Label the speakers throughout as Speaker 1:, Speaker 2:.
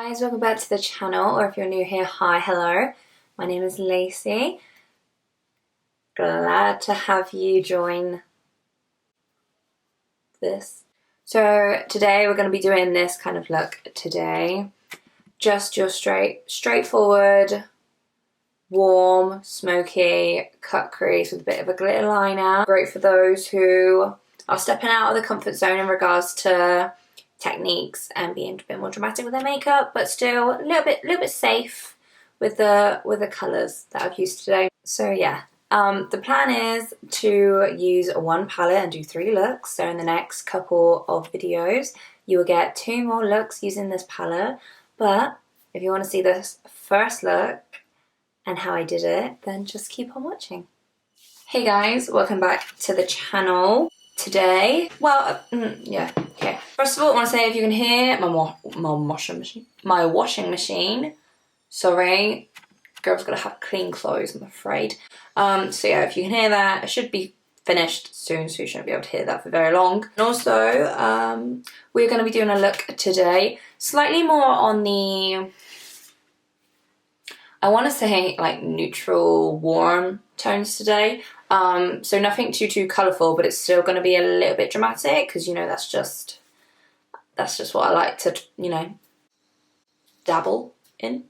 Speaker 1: Guys, welcome back to the channel, or if you're new here, hi, hello. My name is Lacey. Glad to have you join this. So today we're going to be doing this kind of look today. Just your straightforward, warm, smoky cut crease with a bit of a glitter liner. Great for those who are stepping out of the comfort zone in regards to techniques and being a bit more dramatic with their makeup, but still a little bit safe with the colours that I've used today. So yeah, the plan is to use one palette and do 3 looks. So in the next couple of videos, you will get 2 more looks using this palette. But if you want to see this first look and how I did it, then just keep on watching. Hey guys, welcome back to the channel. Today, okay. First of all, I want to say if you can hear my washing machine. Sorry, girl's gotta have clean clothes, I'm afraid. So yeah, if you can hear that, it should be finished soon, so you shouldn't be able to hear that for very long. And also, we're going to be doing a look today, slightly more on the, I want to say like neutral, warm tones today. So nothing too colourful, but it's still going to be a little bit dramatic because, you know, that's just what I like to, you know, dabble in.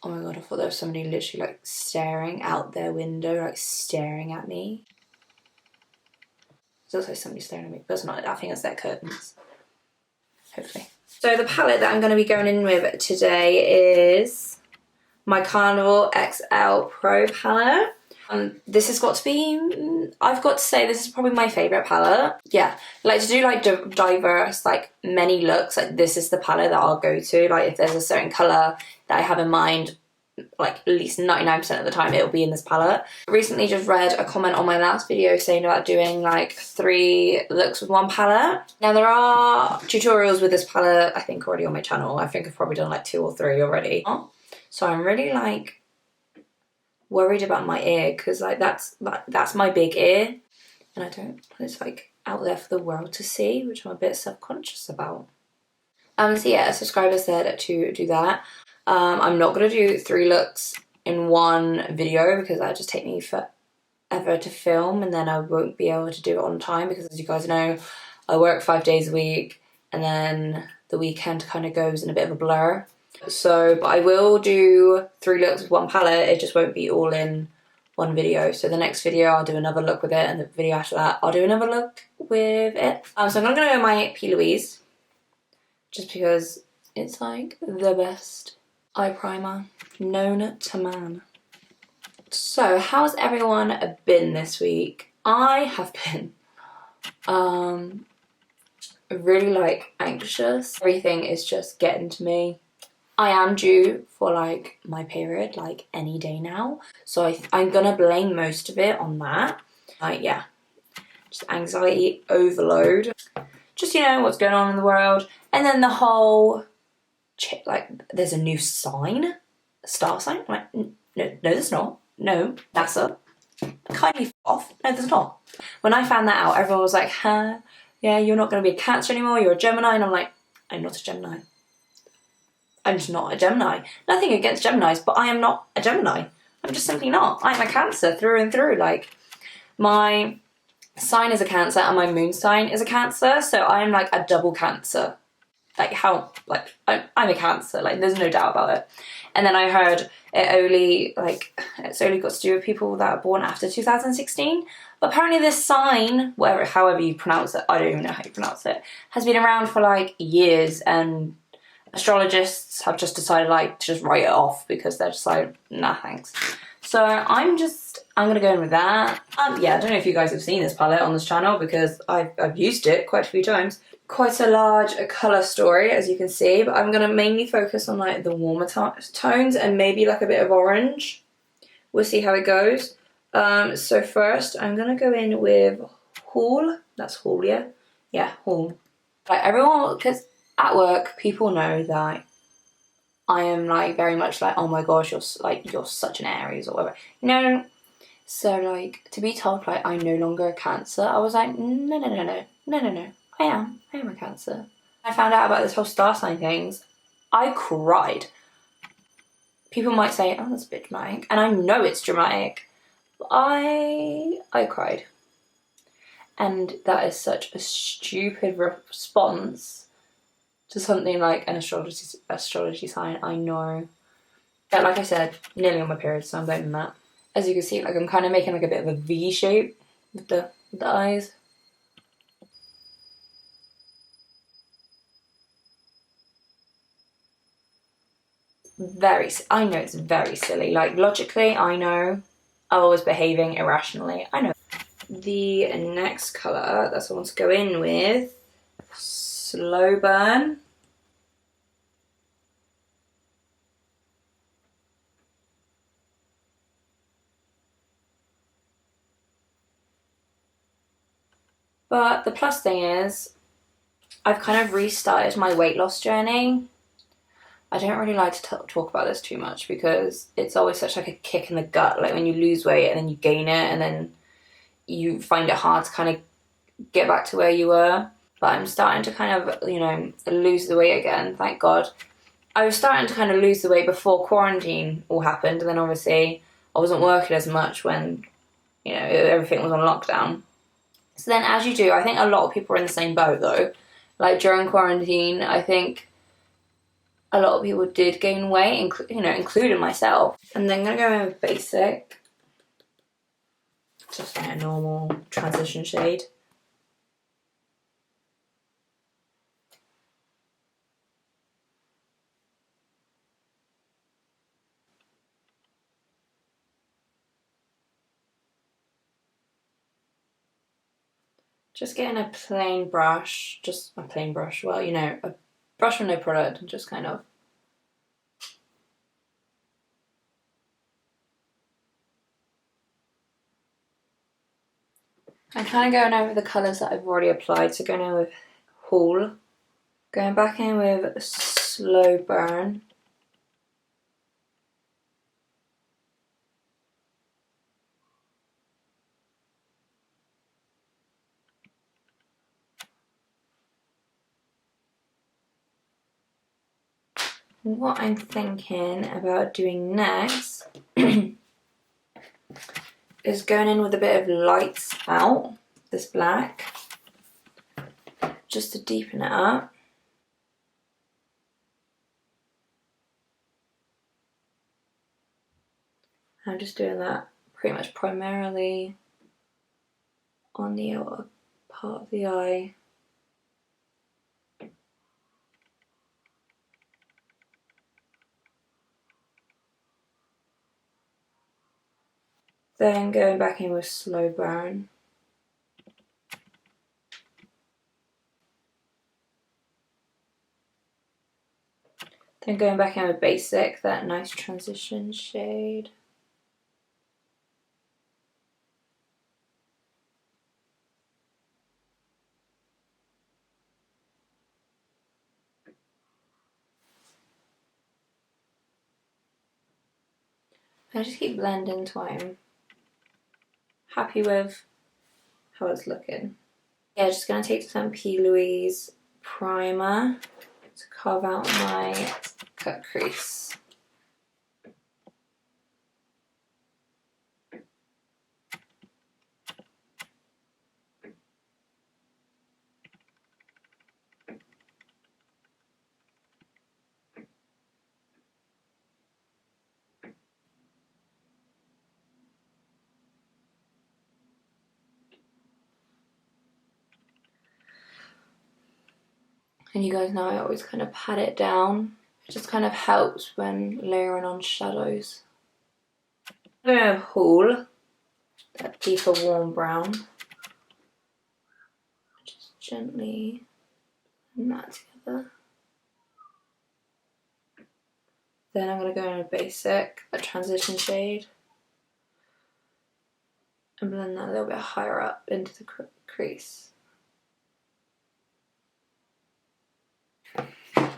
Speaker 1: Oh my god, I thought there was somebody literally like staring out their window, like staring at me. There's also somebody staring at me, but it's not. I think it's their curtains. Hopefully. So the palette that I'm going to be going in with today is my Carnival XL Pro palette. This has got to be, I've got to say, this is probably my favourite palette. Yeah, like to do like diverse, like many looks, like this is the palette that I'll go to. Like if there's a certain colour that I have in mind, like at least 99% of the time it'll be in this palette. I recently just read a comment on my last video saying about doing like 3 looks with one palette. Now there are tutorials with this palette, I think already on my channel. I think I've probably done like 2 or 3 already. So I'm really like worried about my ear because like that's my big ear and I don't, it's like out there for the world to see, which I'm a bit self-conscious about. So yeah, a subscriber said to do that. I'm not going to do 3 looks in one video because that just take me forever to film and then I won't be able to do it on time because, as you guys know, I work 5 days a week and then the weekend kind of goes in a bit of a blur. So, but I will do 3 looks with one palette, it just won't be all in one video. So the next video I'll do another look with it and the video after that I'll do another look with it. So I'm going to go with my P. Louise just because it's like the best eye primer known to man. So how's everyone been this week? I have been really like anxious. Everything is just getting to me. I am due for like my period like any day now, so I'm gonna blame most of it on that. Like yeah, just anxiety overload, just, you know, what's going on in the world, and then the whole like there's a new sign, a star sign. I'm like, no there's not, no, NASA, kindly f off, no there's not. When I found that out, everyone was like, huh, yeah, you're not gonna be a Cancer anymore, you're a Gemini, and I'm like, I'm not a Gemini. I'm just not a Gemini. Nothing against Geminis, but I am not a Gemini. I'm just simply not. I'm a Cancer through and through. Like, my sign is a Cancer and my moon sign is a Cancer, so I'm like a double Cancer. Like how, like, I'm a Cancer, like there's no doubt about it. And then I heard it's only got to do with people that are born after 2016. But apparently this sign, however you pronounce it, I don't even know how you pronounce it, has been around for like years, and astrologists have just decided like to just write it off because they're just like, nah thanks. So I'm gonna go in with that. Yeah, I don't know if you guys have seen this palette on this channel because I've used it quite a few times. Quite a large colour story, as you can see, but I'm gonna mainly focus on like the warmer tones and maybe like a bit of orange. We'll see how it goes. So first I'm gonna go in with Haul. That's Haul, yeah? Yeah, Haul. Like everyone, because at work, people know that I am like very much like, oh my gosh, you're such an Aries or whatever. You know, so like to be told like I'm no longer a Cancer, I was like, no. I am a Cancer. I found out about this whole star sign things. I cried. People might say, oh, that's a bit dramatic. And I know it's dramatic. But I cried. And that is such a stupid response to something like an astrology sign. I know. But like I said, nearly on my period, so I'm blaming that. As you can see, like I'm kind of making like a bit of a V shape with the eyes. I know it's very silly. Like logically, I know I was behaving irrationally. I know. The next colour that I want to go in with, Slow Burn. But the plus thing is, I've kind of restarted my weight loss journey. I don't really like to talk about this too much because it's always such like a kick in the gut, like when you lose weight and then you gain it and then you find it hard to kind of get back to where you were. But I'm starting to kind of, you know, lose the weight again, thank God. I was starting to kind of lose the weight before quarantine all happened, and then obviously I wasn't working as much when, you know, everything was on lockdown. So then as you do, I think a lot of people are in the same boat though. Like during quarantine, I think a lot of people did gain weight, you know, including myself. And then I'm going to go in with basic. Just like a normal transition shade. Just getting a plain brush, well, you know, a brush with no product, and just kind of I'm kind of going over the colours that I've already applied, so going in with Haul, going back in with Slow Burn, what I'm thinking about doing next is going in with a bit of Lights Out, this black, just to deepen it up. I'm just doing that pretty much primarily on the outer part of the eye. Then going back in with Slow Burn. Then going back in with Basic, that nice transition shade. I just keep blending until I'm happy with how it's looking. Yeah, just gonna take some P. Louise primer to carve out my cut crease. And you guys know I always kind of pat it down. It just kind of helps when layering on shadows. I'm going to Haul, that deeper warm brown. Just gently blend that together. Then I'm going to go in a Basic, a transition shade, and blend that a little bit higher up into the crease.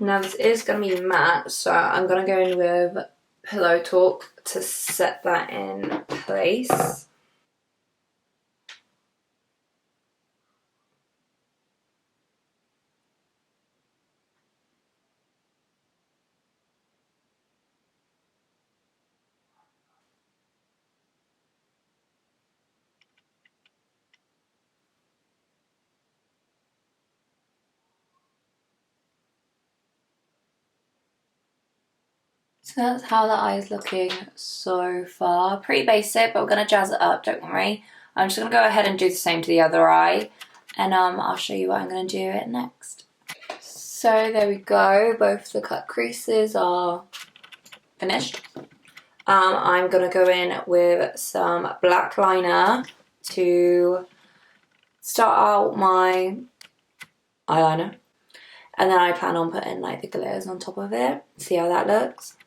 Speaker 1: Now this is going to be matte, so I'm going to go in with Pillow Talk to set that in place. So that's how the eye is looking so far. Pretty basic, but we're going to jazz it up, don't worry. I'm just going to go ahead and do the same to the other eye. And I'll show you what I'm going to do it next. So there we go. Both the cut creases are finished. I'm going to go in with some black liner to start out my eyeliner. And then I plan on putting like the glitters on top of it. See how that looks.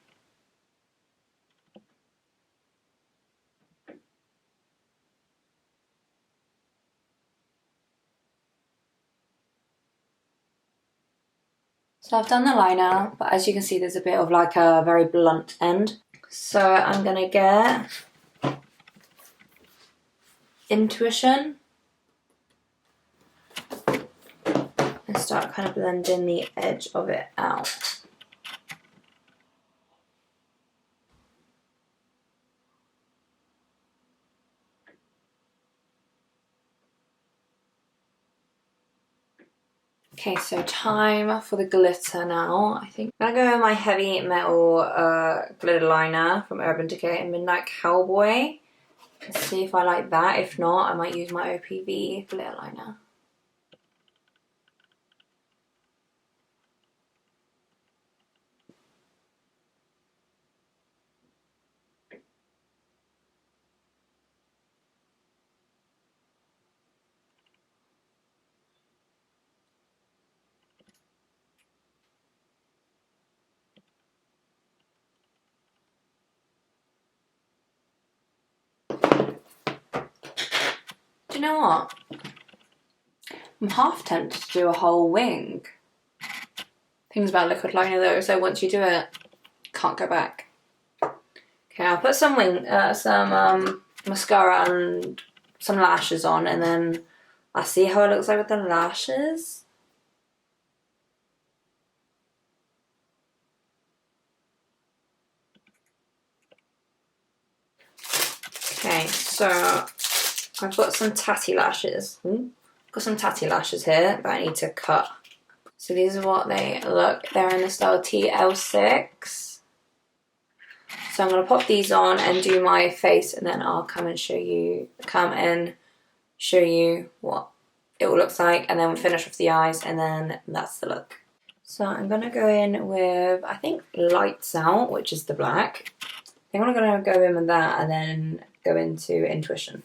Speaker 1: So I've done the liner, but as you can see there's a bit of like a very blunt end. So I'm going to get Intuition and start kind of blending the edge of it out. Okay, so time for the glitter now. I think I'm gonna go with my heavy metal glitter liner from Urban Decay and Midnight Cowboy. Let's see if I like that. If not, I might use my OPV glitter liner. Do you know what? I'm half tempted to do a whole wing. Things about liquid liner though, so once you do it, can't go back. Okay, I'll put some mascara and some lashes on, and then I'll see how it looks like with the lashes. Okay, so I've got some tatty lashes. Got some tatty lashes here that I need to cut. So these are what they look. They're in the style TL6. So I'm going to pop these on and do my face, and then I'll come and show you what it all looks like, and then we'll finish off the eyes, and then that's the look. So I'm going to go in with, I think, Lights Out, which is the black. I think I'm going to go in with that and then go into Intuition.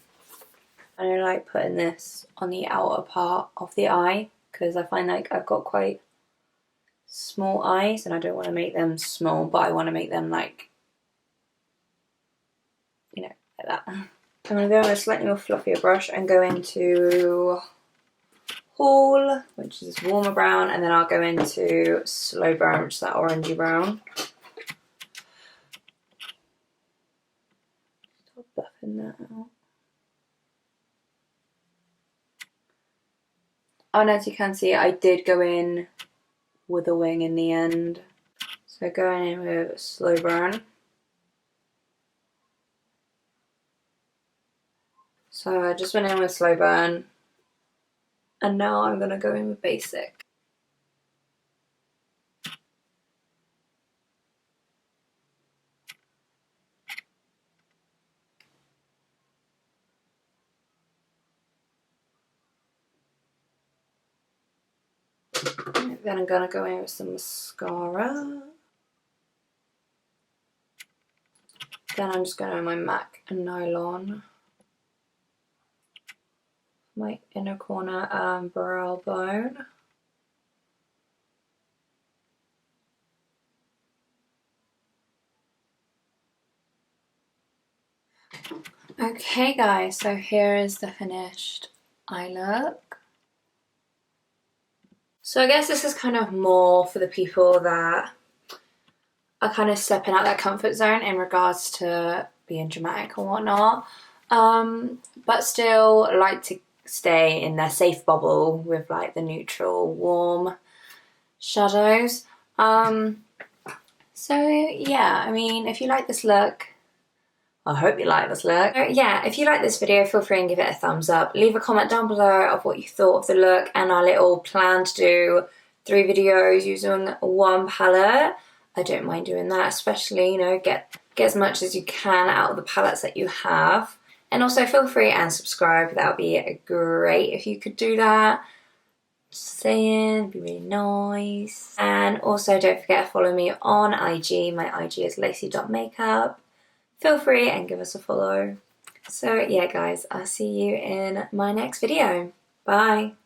Speaker 1: I like putting this on the outer part of the eye because I find like I've got quite small eyes and I don't want to make them small, but I want to make them like, you know, like that. I'm going to go with a slightly more fluffier brush and go into Haul, which is warmer brown, and then I'll go into Slow Brown, which is that orangey brown. Stop buffing that out. Oh, and as you can see, I did go in with a wing in the end. So going in with Slow Brown. So I just went in with Slow Burn. And now I'm going to go in with Basic. Then I'm going to go in with some mascara. Then I'm just going to with my MAC Nylon. My inner corner and brow bone. Okay guys, so here is the finished eye look. So I guess this is kind of more for the people that are kind of stepping out their comfort zone in regards to being dramatic and whatnot, but still like to stay in their safe bubble with like the neutral, warm shadows. So yeah, I mean, if you like this look, I hope you like this look. So yeah, if you like this video, feel free and give it a thumbs up. Leave a comment down below of what you thought of the look and our little plan to do 3 videos using one palette. I don't mind doing that, especially, you know, get as much as you can out of the palettes that you have. And also feel free and subscribe. That would be great if you could do that. Just saying, it'd be really nice. And also don't forget to follow me on IG. My IG is lacey.makeup. Feel free and give us a follow. So yeah guys, I'll see you in my next video. Bye.